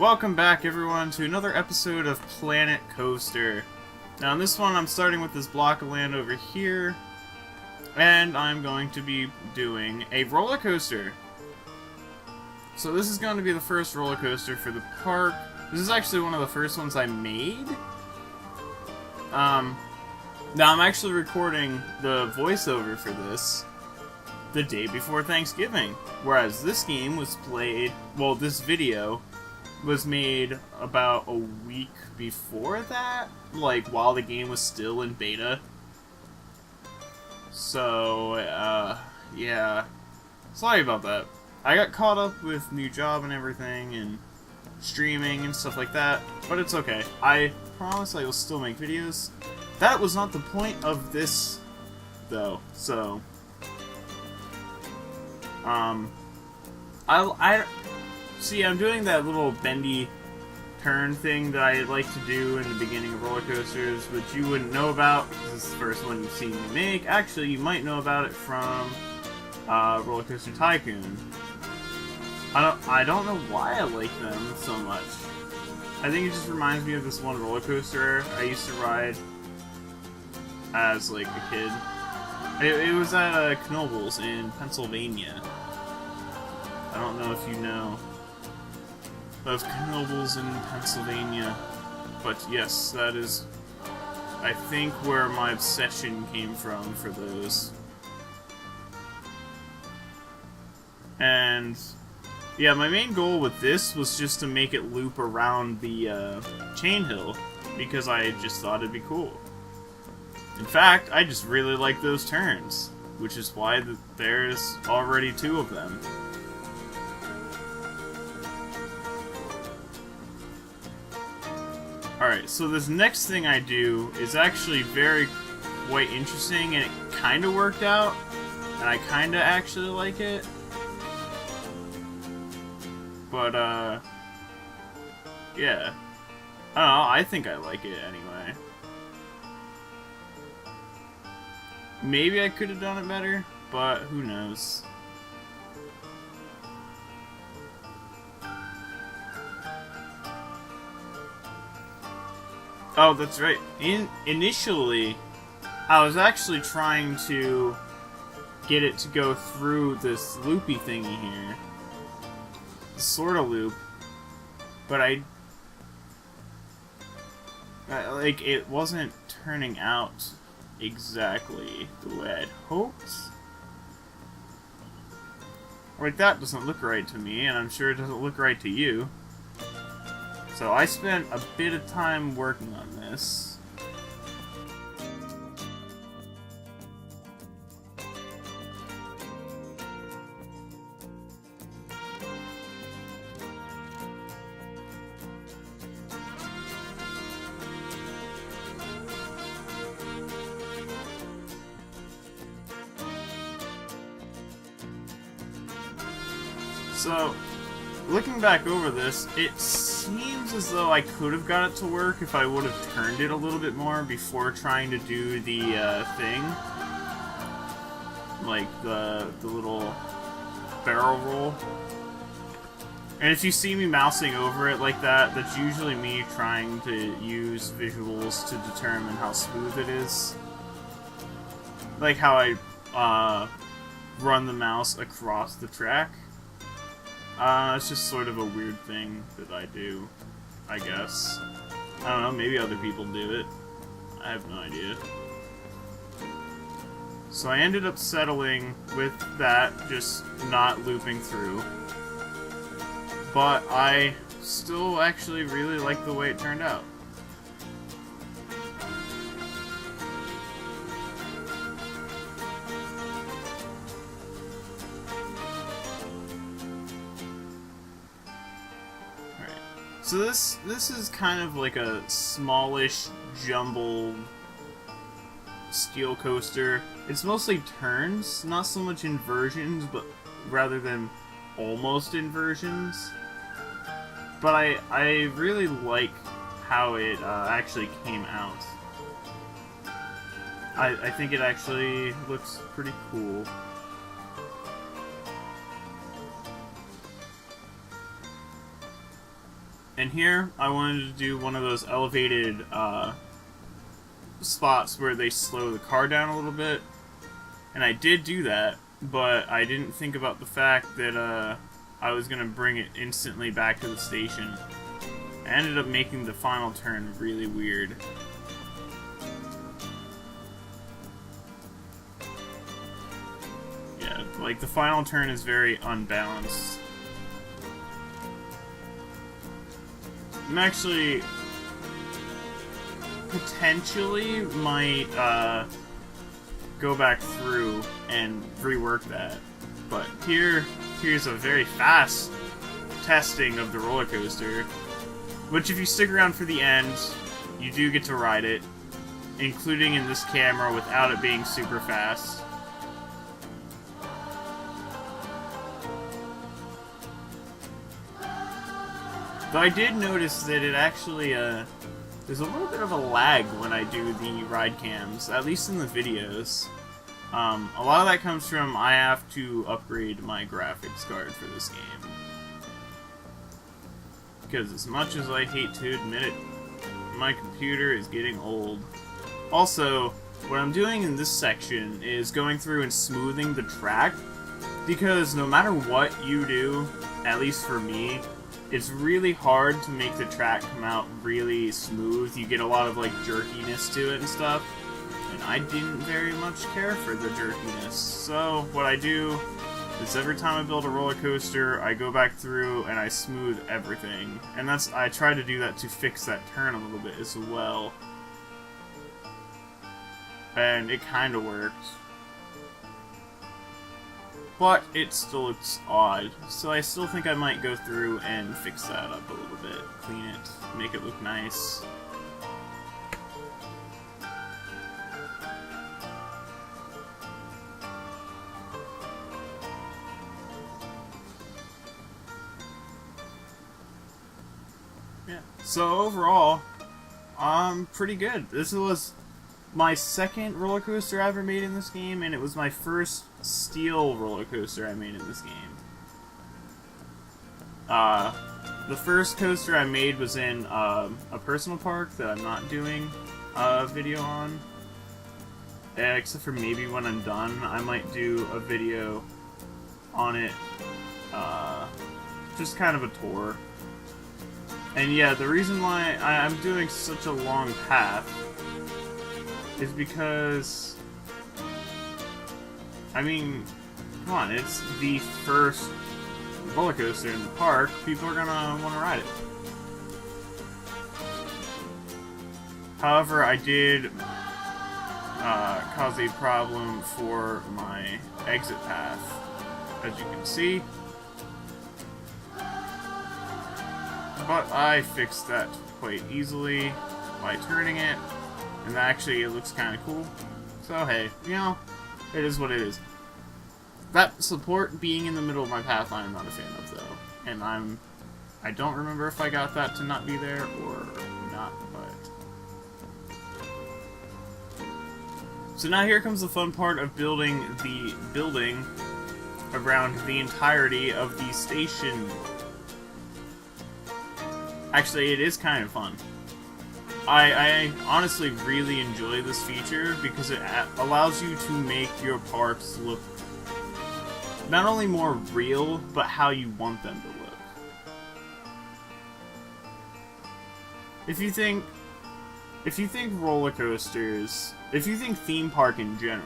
Welcome back, everyone, to another episode of Planet Coaster. Now, in this one, I'm starting with this block of land over here, and I'm going to be doing a roller coaster. So this is going to be the first roller coaster for the park. This is actually one of the first ones I made. Now I'm actually recording the voiceover for this the day before Thanksgiving, whereas this game was played, well, this video was made about a week before that, like while the game was still in beta. So, yeah. Sorry about that. I got caught up with new job and everything, and streaming and stuff like that, but it's okay. I promise I will still make videos. That was not the point of this, though, so... See, I'm doing that little bendy turn thing that I like to do in the beginning of roller coasters, which you wouldn't know about, because this is the first one you've seen me make. Actually, you might know about it from Roller Coaster Tycoon. I don't know why I like them so much. I think it just reminds me of this one roller coaster I used to ride as, like, a kid. It was at Knoebels in Pennsylvania. I don't know if you know of Knoebels in Pennsylvania, but yes, that is, I think, where my obsession came from for those. And yeah, my main goal with this was just to make it loop around the chain hill, because I just thought it'd be cool. In fact, I just really like those turns, which is why there's already 2 of them. Alright, so this next thing I do is actually quite interesting, and it kind of worked out, and I kind of actually like it. But, yeah. I don't know, I think I like it anyway. Maybe I could have done it better, but who knows. Oh, that's right. Initially, I was actually trying to get it to go through this loopy thingy here. Sort of loop. But like, it wasn't turning out exactly the way I'd hoped. Like, that doesn't look right to me, and I'm sure it doesn't look right to you. So I spent a bit of time working on this. So, looking back over this, it seems as though I could have got it to work if I would have turned it a little bit more before trying to do the thing. Like the little barrel roll. And if you see me mousing over it like that, that's usually me trying to use visuals to determine how smooth it is. Like how I run the mouse across the track. It's just sort of a weird thing that I do, I guess. I don't know, maybe other people do it. I have no idea. So I ended up settling with that, just not looping through. But I still actually really like the way it turned out. So this is kind of like a smallish, jumbled steel coaster. It's mostly turns, not so much inversions, but rather than almost inversions. But I really like how it actually came out. I think it actually looks pretty cool. And here, I wanted to do one of those elevated spots where they slow the car down a little bit. And I did do that, but I didn't think about the fact that I was going to bring it instantly back to the station. I ended up making the final turn really weird. Yeah, like the final turn is very unbalanced. I'm actually potentially might go back through and rework that. But here's a very fast testing of the roller coaster, which if you stick around for the end, you do get to ride it, including in this camera without it being super fast. Though I did notice that it actually, there's a little bit of a lag when I do the ride cams, at least in the videos. A lot of that comes from I have to upgrade my graphics card for this game. Because as much as I hate to admit it, my computer is getting old. Also, what I'm doing in this section is going through and smoothing the track, because no matter what you do, at least for me, it's really hard to make the track come out really smooth. You get a lot of like jerkiness to it and stuff, and I didn't very much care for the jerkiness. So what I do is every time I build a roller coaster, I go back through and I smooth everything. And I try to do that to fix that turn a little bit as well. And it kind of worked. But it still looks odd, so I still think I might go through and fix that up a little bit. Clean it, make it look nice. Yeah, so overall, pretty good. This was my second roller coaster I ever made in this game, and it was my first steel roller coaster I made in this game. The first coaster I made was in a personal park that I'm not doing a video on. Except for maybe when I'm done, I might do a video on it. Just kind of a tour. And yeah, the reason why I'm doing such a long path is because, I mean, come on, it's the first roller coaster in the park. People are gonna want to ride it. However, I did cause a problem for my exit path, as you can see. But I fixed that quite easily by turning it. And actually, it looks kind of cool. So, hey, you know, it is what it is. That support being in the middle of my path, I'm not a fan of, though. And I don't remember if I got that to not be there or not, but... So now here comes the fun part of building the building around the entirety of the station. Actually, it is kind of fun. I honestly really enjoy this feature because it allows you to make your parks look not only more real, but how you want them to look. If you think roller coasters, if you think theme park in general,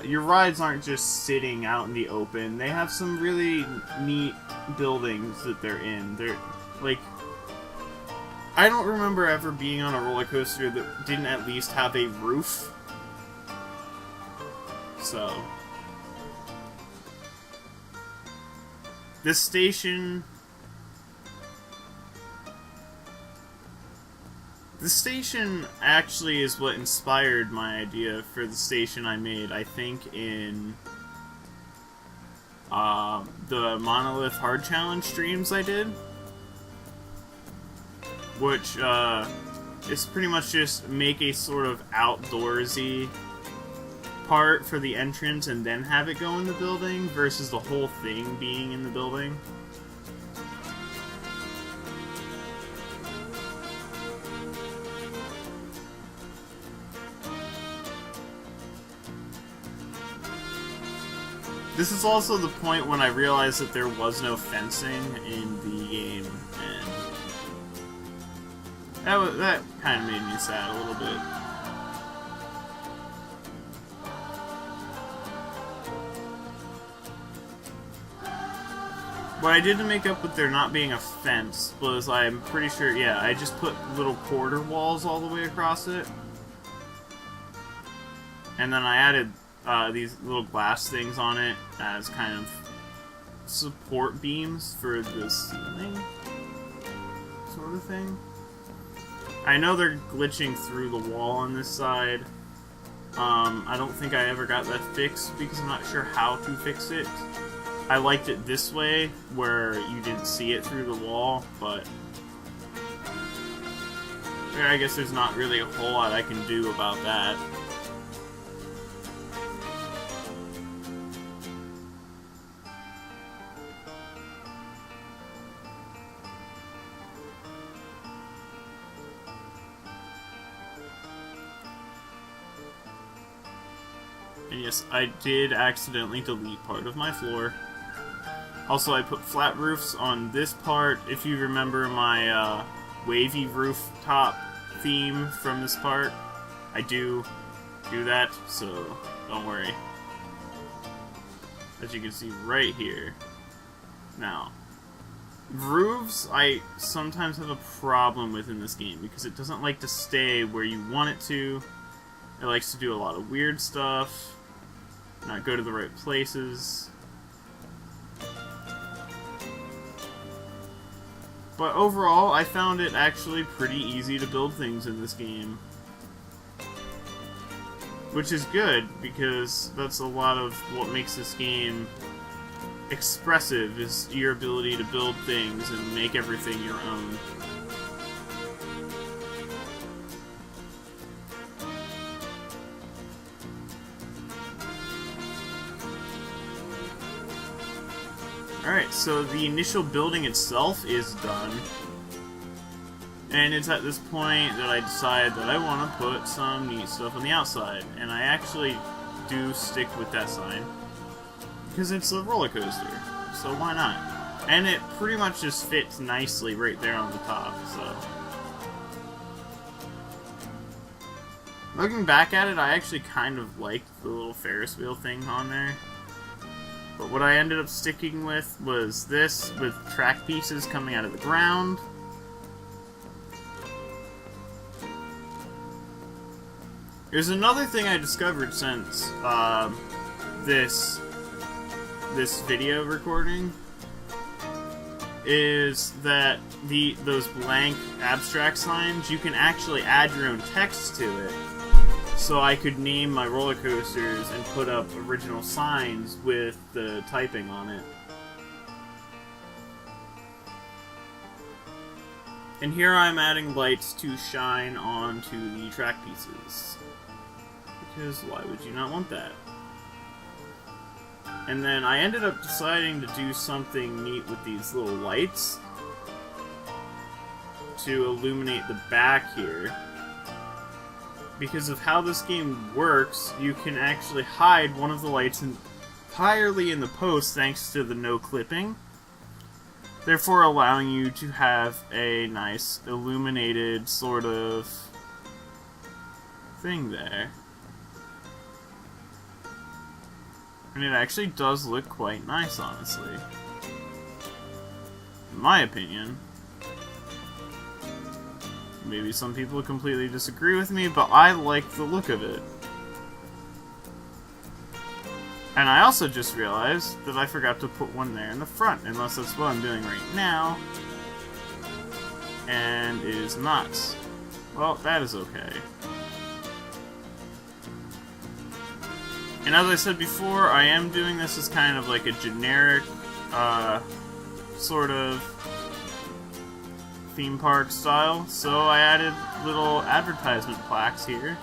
your rides aren't just sitting out in the open. They have some really neat buildings that they're in. They're like, I don't remember ever being on a roller coaster that didn't at least have a roof. So, this station actually is what inspired my idea for the station I made, I think, in the Monolith Hard Challenge streams I did. Which is pretty much just make a sort of outdoorsy part for the entrance and then have it go in the building versus the whole thing being in the building. This is also the point when I realized that there was no fencing in the game, and that kind of made me sad a little bit. What I did to make up with there not being a fence was, I'm pretty sure, yeah, I just put little quarter walls all the way across it. And then I added these little glass things on it as kind of support beams for the ceiling, sort of thing. I know they're glitching through the wall on this side. I don't think I ever got that fixed because I'm not sure how to fix it. I liked it this way, where you didn't see it through the wall, but I guess there's not really a whole lot I can do about that. And yes, I did accidentally delete part of my floor. Also, I put flat roofs on this part. If you remember my wavy rooftop theme from this part, I do that, so don't worry. As you can see right here. Now, roofs I sometimes have a problem with in this game because it doesn't like to stay where you want it to. It likes to do a lot of weird stuff, not go to the right places. But overall, I found it actually pretty easy to build things in this game. Which is good, because that's a lot of what makes this game expressive, is your ability to build things and make everything your own. Alright, so the initial building itself is done. And it's at this point that I decide that I want to put some neat stuff on the outside. And I actually do stick with that sign. Because it's a roller coaster, so why not? And it pretty much just fits nicely right there on the top, so. Looking back at it, I actually kind of liked the little Ferris wheel thing on there. But what I ended up sticking with was this, with track pieces coming out of the ground. There's another thing I discovered since this video recording, is that those blank abstract signs, you can actually add your own text to it. So I could name my roller coasters and put up original signs with the typing on it. And here I'm adding lights to shine onto the track pieces. Because why would you not want that? And then I ended up deciding to do something neat with these little lights to illuminate the back here. Because of how this game works, you can actually hide one of the lights entirely in the post thanks to the no clipping, therefore allowing you to have a nice illuminated sort of thing there. And it actually does look quite nice, honestly. In my opinion. Maybe some people completely disagree with me, but I like the look of it. And I also just realized that I forgot to put one there in the front, unless that's what I'm doing right now. And it is not. Well, that is okay. And as I said before, I am doing this as kind of like a generic, sort of theme park style, so I added little advertisement plaques here.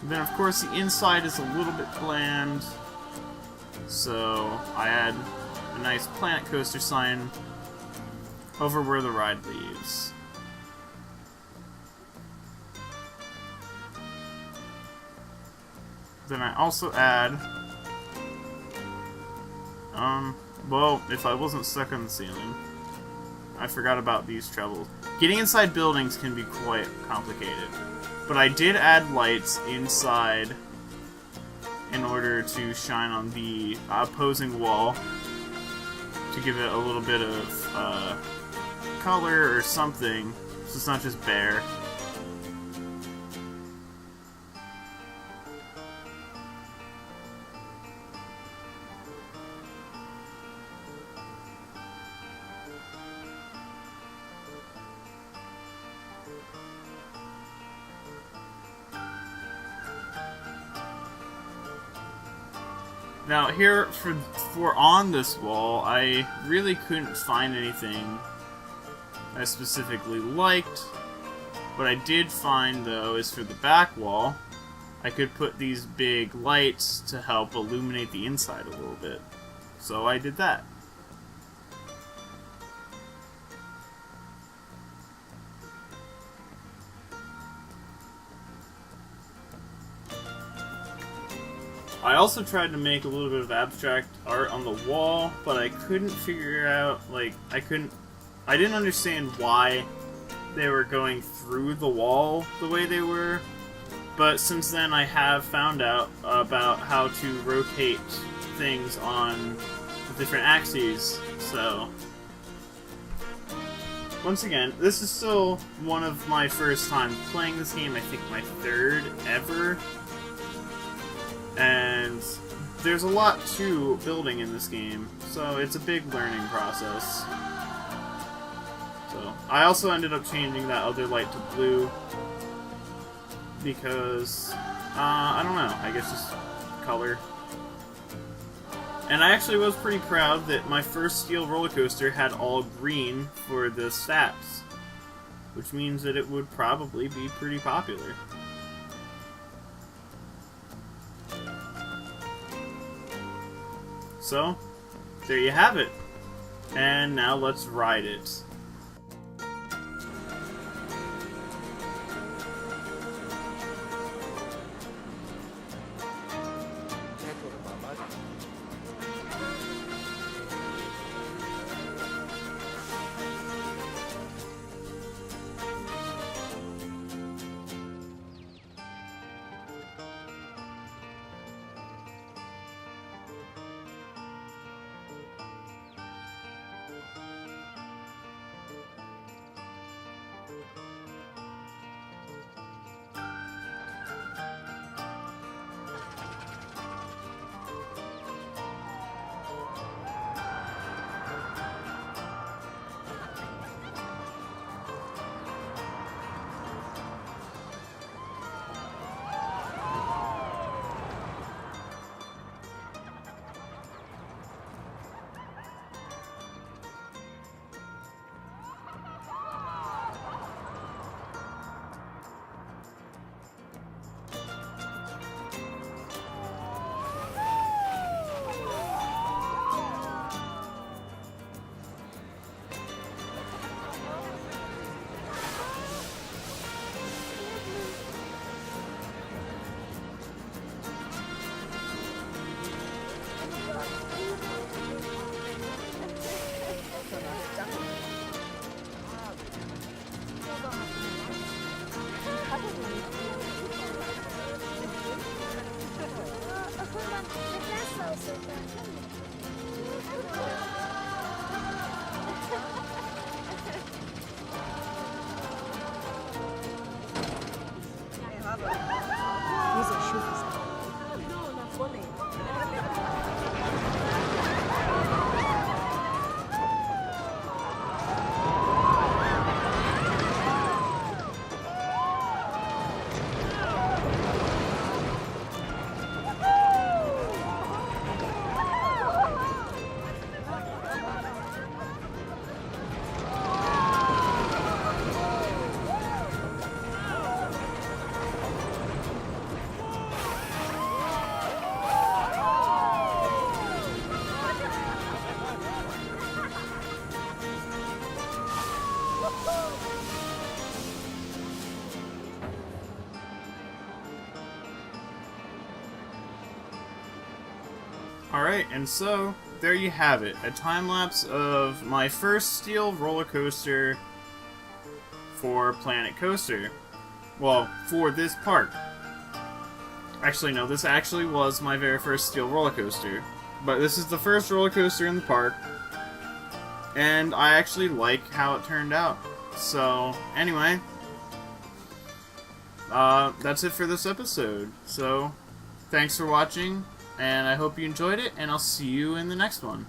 And then of course the inside is a little bit bland, so I add a nice Planet Coaster sign over where the ride leaves. Then I also add, well, if I wasn't stuck on the ceiling, I forgot about these trebles. Getting inside buildings can be quite complicated, but I did add lights inside in order to shine on the opposing wall to give it a little bit of color or something, so it's not just bare. Now here, for on this wall, I really couldn't find anything I specifically liked. What I did find, though, is for the back wall, I could put these big lights to help illuminate the inside a little bit. So I did that. I also tried to make a little bit of abstract art on the wall, but I couldn't figure out, like, I didn't understand why they were going through the wall the way they were. But since then I have found out about how to rotate things on the different axes, so once again, this is still one of my first times playing this game, I think my third ever. And there's a lot to building in this game, so it's a big learning process. So I also ended up changing that other light to blue because, I don't know, I guess just color. And I actually was pretty proud that my first steel roller coaster had all green for the stats, which means that it would probably be pretty popular. So, there you have it. And now let's ride it. Alright, and so, there you have it. A time-lapse of my first steel roller coaster for Planet Coaster. Well, for this park. Actually, no, this actually was my very first steel roller coaster. But this is the first roller coaster in the park. And I actually like how it turned out. So, anyway. That's it for this episode. So, thanks for watching. And I hope you enjoyed it, and I'll see you in the next one.